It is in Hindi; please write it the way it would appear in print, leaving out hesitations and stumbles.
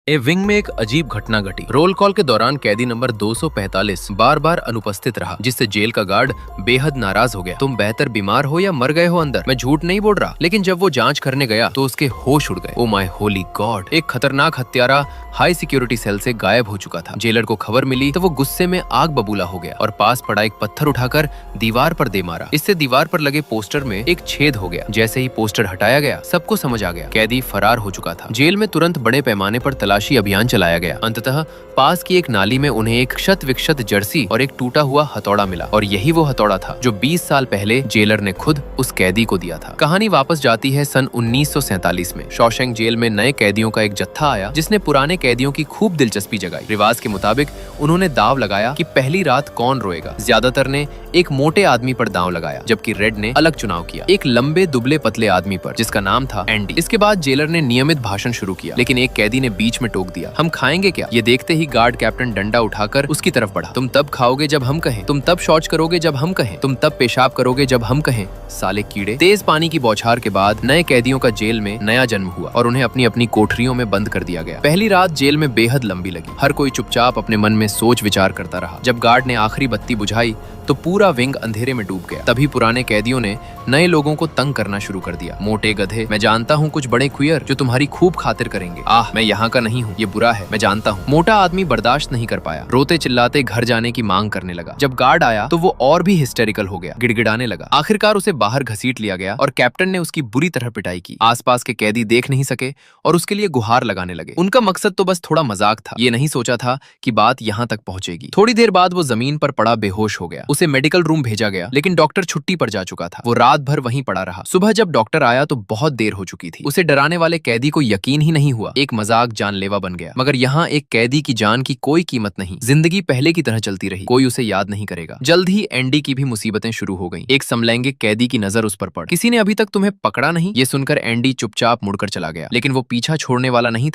ए विंग में एक अजीब घटना घटी। रोल कॉल के दौरान कैदी नंबर 245 बार बार अनुपस्थित रहा, जिससे जेल का गार्ड बेहद नाराज हो गया। तुम बेहतर बीमार हो या मर गए हो अंदर, मैं झूठ नहीं बोल रहा। लेकिन जब वो जांच करने गया तो उसके होश उड़ गए। ओ माय होली गॉड, एक खतरनाक हत्यारा हाई सिक्योरिटी सेल से गायब हो चुका था। जेलर को खबर मिली तो वो गुस्से में आग बबूला हो गया और पास पड़ा एक पत्थर उठाकर दीवार पर दे मारा। इससे दीवार पर लगे पोस्टर में एक छेद हो गया। जैसे ही पोस्टर हटाया गया, सबको समझ आ गया कैदी फरार हो चुका था। जेल में तुरंत बड़े पैमाने पर तलाशी अभियान चलाया गया। अंततः पास की एक नाली में उन्हें एक क्षत विक्षत जर्सी और एक टूटा हुआ हथौड़ा मिला, और यही वो हथौड़ा था जो 20 साल पहले जेलर ने खुद उस कैदी को दिया था। कहानी वापस जाती है सन 1947 में। शॉशैंक जेल में नए कैदियों का एक जत्था आया, जिसने पुराने कैदियों की खूब दिलचस्पी जगाई। रिवाज के मुताबिक उन्होंने दाव लगाया कि पहली रात कौन रोएगा। ज्यादातर ने एक मोटे आदमी पर दाव लगाया, जबकि रेड ने अलग चुनाव किया, एक लंबे दुबले पतले आदमी पर, जिसका नाम था एंडी। इसके बाद जेलर ने नियमित भाषण शुरू किया, लेकिन एक कैदी ने बीच में टोक दिया, हम खाएंगे क्या? ये देखते ही गार्ड कैप्टन डंडा उठाकर उसकी तरफ बढ़ा। तुम तब खाओगे जब हम कहें, तुम तब शौच करोगे जब हम कहें, तुम तब पेशाब करोगे जब हम कहें। साले कीड़े। तेज पानी की बौछार के बाद नए कैदियों का जेल में नया जन्म हुआ और उन्हें अपनी अपनी कोठरियों में बंद कर दिया गया। पहली रात जेल में बेहद लंबी लगी। हर कोई चुपचाप अपने मन में सोच विचार करता रहा। जब गार्ड ने आखिरी बत्ती बुझाई तो पूरा विंग अंधेरे में डूब गया। तभी पुराने कैदियों ने नए लोगों को तंग करना शुरू कर दिया। मोटे गधे, मैं जानता हूँ कुछ बड़े खुयर जो तुम्हारी खूब खातिर करेंगे। आह, मैं यहाँ का नहीं हूँ, ये बुरा है, मैं जानता हूँ। मोटा आदमी बर्दाश्त नहीं कर पाया, रोते चिल्लाते घर जाने की मांग करने लगा। जब गार्ड आया तो वो और भी हिस्टेरिकल हो गया, गिड़गिड़ाने लगा। आखिरकार उसे बाहर घसीट लिया गया और कैप्टन ने उसकी बुरी तरह पिटाई की। आसपास के कैदी देख नहीं सके और उसके लिए गुहार लगाने लगे। उनका मकसद तो बस थोड़ा मजाक था, ये नहीं सोचा था कि बात यहाँ तक पहुंचेगी। थोड़ी देर बाद वो जमीन पर पड़ा बेहोश हो गया। उसे मेडिकल रूम भेजा गया, लेकिन डॉक्टर छुट्टी पर जा चुका था। वो रात भर वहीं पड़ा रहा। सुबह जब डॉक्टर आया तो बहुत देर हो चुकी थी। उसे डराने वाले कैदी को यकीन ही नहीं हुआ, एक मजाक जानलेवा बन गया। मगर यहाँ एक कैदी की जान की कोई कीमत नहीं। जिंदगी पहले की तरह चलती रही, कोई उसे याद नहीं करेगा। जल्द ही एंडी की भी मुसीबतें शुरू हो गईं। एक समलैंगिक कैदी की नजर उस पर पड़। किसी ने अभी तक तुम्हें पकड़ा नहीं? ये सुनकर एंडी चुपचाप मुड़कर चला गया, लेकिन वो पीछा छोड़ने वाला नहीं